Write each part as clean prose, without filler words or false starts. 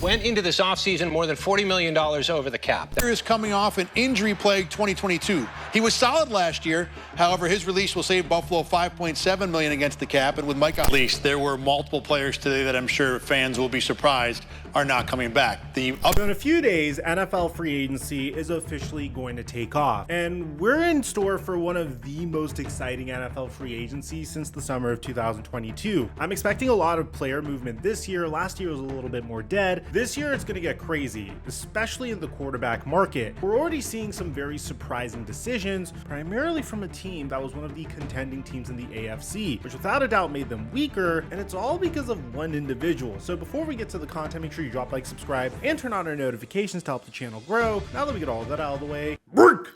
went into this offseason more than $40 million over the cap. Is coming off an injury-plagued 2022. He was solid last year. However, his release will save Buffalo $5.7 million against the cap. And with Mike at least, there were multiple players today that I'm sure fans will be surprised are not coming back. In a few days, NFL free agency is officially going to take off, and we're in store for one of the most exciting NFL free agencies since the summer of 2022. I'm expecting a lot of player movement this year. Last year was a little bit more dead. This year it's going to get crazy, especially in the quarterback market. We're already seeing some very surprising decisions, primarily from a team that was one of the contending teams in the AFC, which without a doubt made them weaker, and it's all because of one individual. So before we get to the content, make sure you drop, like, subscribe, and turn on our notifications to help the channel grow. Now that we get all of that out of the way, work!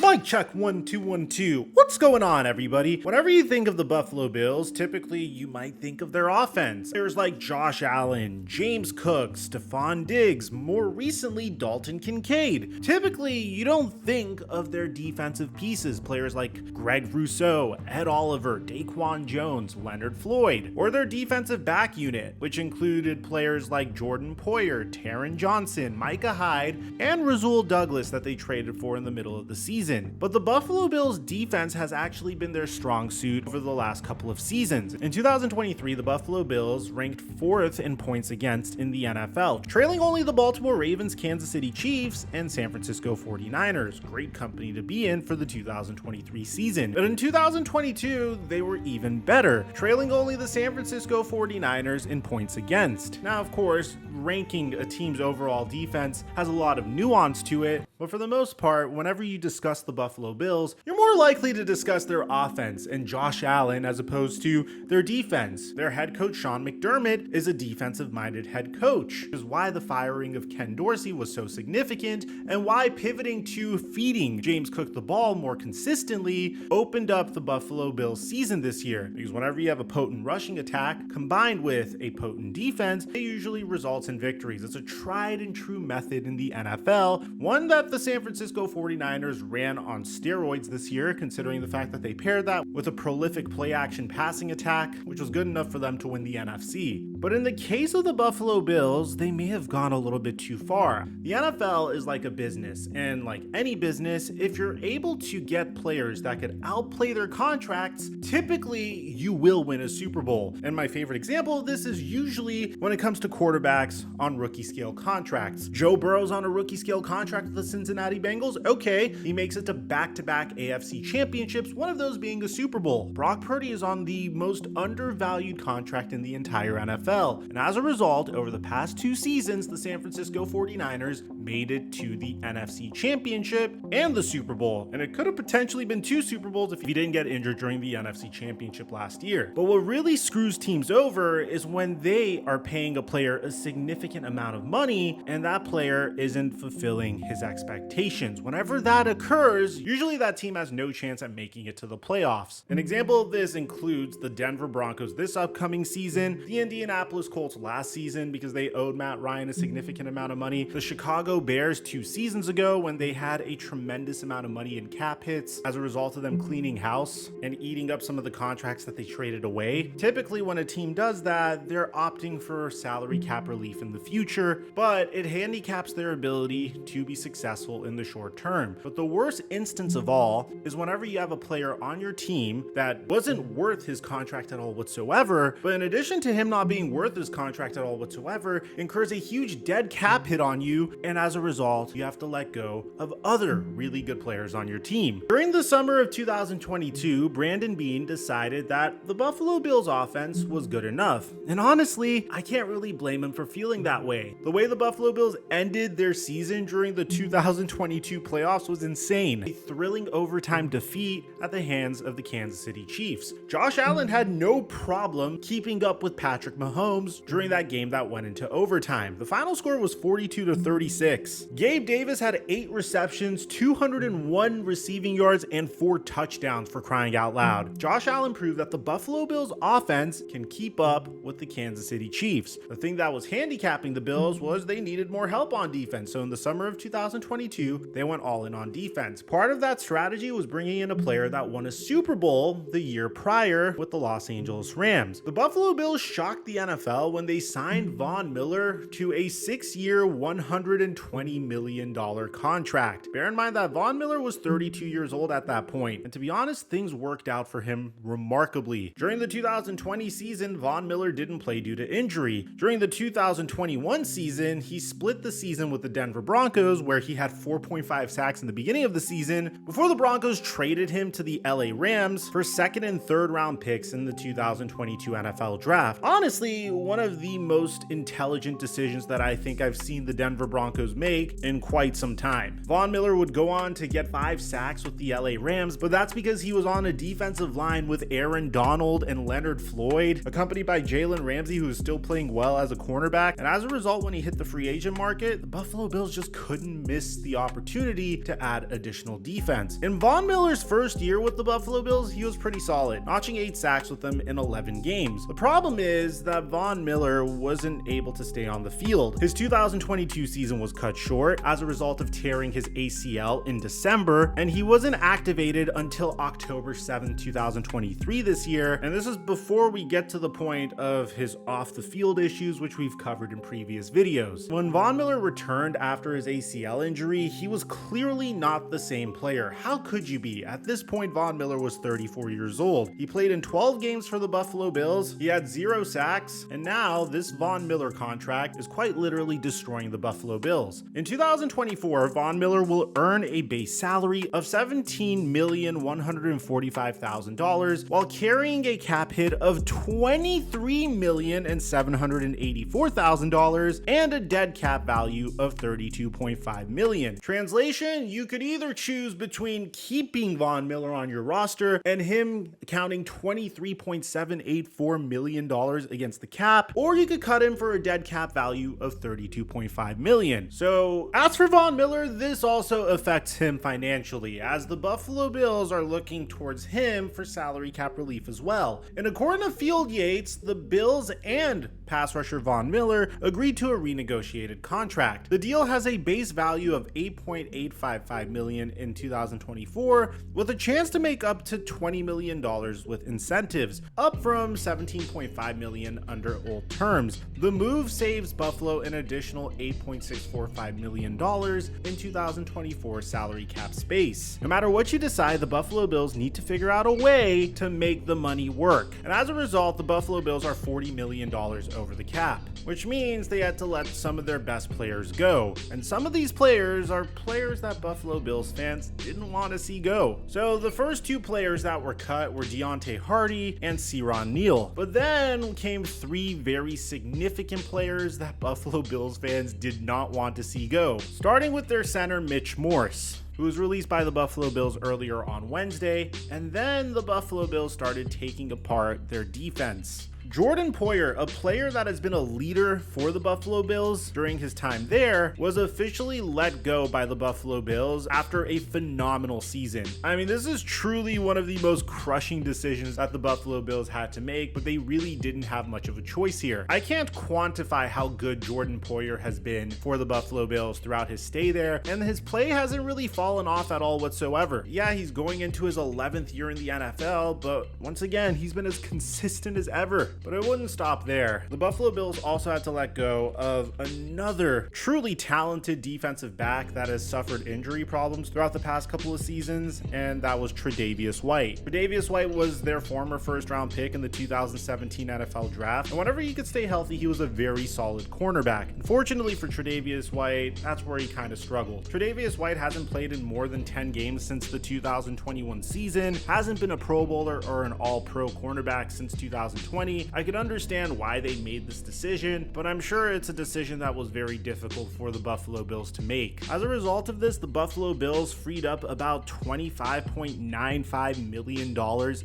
Mic check 1 2 1 2. What's going on, everybody? Whenever you think of the Buffalo Bills, typically you might think of their offense. Players like Josh Allen, James Cook, Stephon Diggs, more recently Dalton Kincaid. Typically, you don't think of their defensive pieces, players like Greg Rousseau, Ed Oliver, Daquan Jones, Leonard Floyd, or their defensive back unit, which included players like Jordan Poyer, Taron Johnson, Micah Hyde, and Rasul Douglas that they traded for in the middle of the season. But the Buffalo Bills defense has actually been their strong suit over the last couple of seasons. In 2023, the Buffalo Bills ranked 4th in points against in the NFL, trailing only the Baltimore Ravens, Kansas City Chiefs, and San Francisco 49ers. Great company to be in for the 2023 season. But in 2022, they were even better, trailing only the San Francisco 49ers in points against. Now, of course, ranking a team's overall defense has a lot of nuance to it, but for the most part, whenever you discuss the Buffalo Bills, you're more likely to discuss their offense and Josh Allen as opposed to their defense. Their head coach Sean McDermott is a defensive-minded head coach, which is why the firing of Ken Dorsey was so significant and why pivoting to feeding James Cook the ball more consistently opened up the Buffalo Bills season this year. Because whenever you have a potent rushing attack combined with a potent defense, it usually results in victories. It's a tried and true method in the NFL, one that the San Francisco 49ers ran on steroids this year, considering the fact that they paired that with a prolific play-action passing attack, which was good enough for them to win the NFC. But in the case of the Buffalo Bills, they may have gone a little bit too far. The NFL is like a business, and like any business, if you're able to get players that could outplay their contracts, typically you will win a Super Bowl. And my favorite example of this is usually when it comes to quarterbacks on rookie scale contracts. Joe Burrow's on a rookie scale contract with the Cincinnati Bengals. Okay, he makes it to back-to-back AFC championships, one of those being a Super Bowl. Brock Purdy is on the most undervalued contract in the entire NFL. And as a result, over the past 2 seasons, the San Francisco 49ers made it to the NFC Championship and the Super Bowl. And it could have potentially been 2 Super Bowls if he didn't get injured during the NFC Championship last year. But what really screws teams over is when they are paying a player a significant amount of money and that player isn't fulfilling his expectations. Whenever that occurs, usually that team has no chance at making it to the playoffs. An example of this includes the Denver Broncos this upcoming season, the Indianapolis Colts last season because they owed Matt Ryan a significant amount of money, the Chicago Bears 2 seasons ago when they had a tremendous amount of money in cap hits as a result of them cleaning house and eating up some of the contracts that they traded away. Typically when a team does that, they're opting for salary cap relief in the future, but it handicaps their ability to be successful in the short term. But the worst instance of all is whenever you have a player on your team that wasn't worth his contract at all whatsoever, but in addition to him not being worth his contract at all whatsoever, incurs a huge dead cap hit on you, and as a result, you have to let go of other really good players on your team. During the summer of 2022, Brandon Beane decided that the Buffalo Bills offense was good enough. And honestly, I can't really blame him for feeling that way. The way the Buffalo Bills ended their season during the 2022 playoffs was insane. Spain, a thrilling overtime defeat at the hands of the Kansas City Chiefs. Josh Allen had no problem keeping up with Patrick Mahomes during that game that went into overtime. The final score was 42-36. Gabe Davis had 8 receptions, 201 receiving yards, and 4 touchdowns, for crying out loud. Josh Allen proved that the Buffalo Bills offense can keep up with the Kansas City Chiefs. The thing that was handicapping the Bills was they needed more help on defense. So in the summer of 2022, they went all in on defense. Part of that strategy was bringing in a player that won a Super Bowl the year prior with the Los Angeles Rams. The Buffalo Bills shocked the NFL when they signed Von Miller to a 6-year, $120 million contract. Bear in mind that Von Miller was 32 years old at that point, and to be honest, things worked out for him remarkably. During the 2020 season, Von Miller didn't play due to injury. During the 2021 season, he split the season with the Denver Broncos, where he had 4.5 sacks in the beginning of the season, before the Broncos traded him to the LA Rams for 2nd and 3rd round picks in the 2022 NFL draft. Honestly, one of the most intelligent decisions that I think I've seen the Denver Broncos make in quite some time. Von Miller would go on to get 5 sacks with the LA Rams, but that's because he was on a defensive line with Aaron Donald and Leonard Floyd, accompanied by Jalen Ramsey, who is still playing well as a cornerback. And as a result, when he hit the free agent market, the Buffalo Bills just couldn't miss the opportunity to add additional defense. In Von Miller's first year with the Buffalo Bills, he was pretty solid, notching 8 sacks with them in 11 games. The problem is that Von Miller wasn't able to stay on the field. His 2022 season was cut short as a result of tearing his ACL in December, and he wasn't activated until October 7th, 2023 this year. And this is before we get to the point of his off the field issues, which we've covered in previous videos. When Von Miller returned after his ACL injury, he was clearly not the same player. How could you be? At this point, Von Miller was 34 years old. He played in 12 games for the Buffalo Bills. He had 0 sacks, and now this Von Miller contract is quite literally destroying the Buffalo Bills. In 2024, Von Miller will earn a base salary of $17,145,000 while carrying a cap hit of $23,784,000 and a dead cap value of $32.5 million. Translation, you could either choose between keeping Von Miller on your roster and him accounting $23.784 million against the cap, or you could cut him for a dead cap value of $32.5 million. So as for Von Miller, this also affects him financially, as the Buffalo Bills are looking towards him for salary cap relief as well. And according to Field Yates, the Bills and pass rusher Von Miller agreed to a renegotiated contract. The deal has a base value of $8.855 million in 2024, with a chance to make up to $20 million with incentives, up from $17.5 million under old terms. The move saves Buffalo an additional $8.645 million in 2024 salary cap space. No matter what you decide, the Buffalo Bills need to figure out a way to make the money work. And as a result, the Buffalo Bills are $40 million over the cap, which means they had to let some of their best players go. And some of these players are players that Buffalo Bills fans didn't want to see go. So the first 2 players that were cut were Deontay Hardy and Cyron Neal. But then came 3 very significant players that Buffalo Bills fans did not want to see go, starting with their center Mitch Morse, who was released by the Buffalo Bills earlier on Wednesday, and then the Buffalo Bills started taking apart their defense. Jordan Poyer, a player that has been a leader for the Buffalo Bills during his time there, was officially let go by the Buffalo Bills after a phenomenal season. I mean, this is truly one of the most crushing decisions that the Buffalo Bills had to make, but they really didn't have much of a choice here. I can't quantify how good Jordan Poyer has been for the Buffalo Bills throughout his stay there, and his play hasn't really fallen off at all whatsoever. Yeah, he's going into his 11th year in the NFL, but once again, he's been as consistent as ever. But it wouldn't stop there. The Buffalo Bills also had to let go of another truly talented defensive back that has suffered injury problems throughout the past couple of seasons, and that was Tre'Davious White. Tre'Davious White was their former first-round pick in the 2017 NFL draft, and whenever he could stay healthy, he was a very solid cornerback. Unfortunately for Tre'Davious White, that's where he kind of struggled. Tre'Davious White hasn't played in more than 10 games since the 2021 season, hasn't been a Pro Bowler or an All-Pro cornerback since 2020, I can understand why they made this decision, but I'm sure it's a decision that was very difficult for the Buffalo Bills to make. As a result of this, the Buffalo Bills freed up about $25.95 million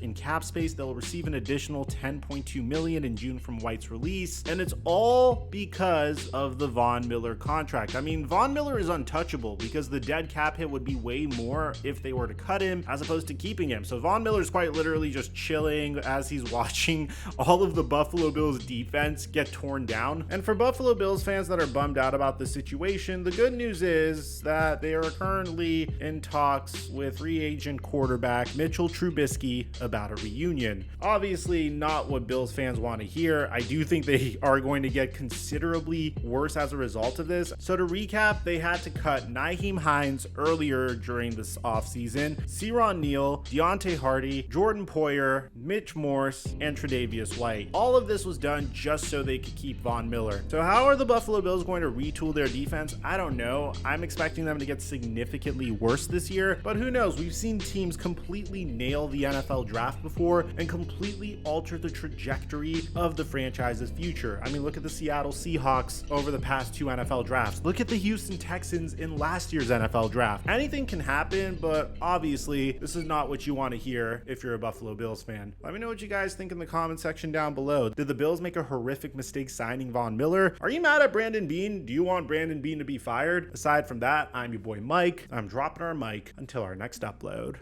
in cap space. They'll receive an additional $10.2 million in June from White's release, and it's all because of the Von Miller contract. I mean, Von Miller is untouchable because the dead cap hit would be way more if they were to cut him as opposed to keeping him. So Von Miller's quite literally just chilling as he's watching all of the Buffalo Bills defense get torn down. And for Buffalo Bills fans that are bummed out about the situation, the good news is that they are currently in talks with free agent quarterback Mitchell Trubisky about a reunion. Obviously not what Bills fans want to hear. I do think they are going to get considerably worse as a result of this. So to recap, they had to cut Nyheim Hines earlier during this offseason, Ciron Neal, Deontay Hardy, Jordan Poyer, Mitch Morse, and Tre'Davious White. All of this was done just so they could keep Von Miller. So how are the Buffalo Bills going to retool their defense? I don't know. I'm expecting them to get significantly worse this year, but who knows? We've seen teams completely nail the NFL draft before and completely alter the trajectory of the franchise's future. I mean, look at the Seattle Seahawks over the past 2 NFL drafts. Look at the Houston Texans in last year's NFL draft. Anything can happen, but obviously this is not what you want to hear if you're a Buffalo Bills fan. Let me know what you guys think in the comment section down below. Did the Bills make a horrific mistake signing Von Miller? Are you mad at Brandon Beane? Do you want Brandon Beane to be fired? Aside from that, I'm your boy Mike. I'm dropping our mic until our next upload.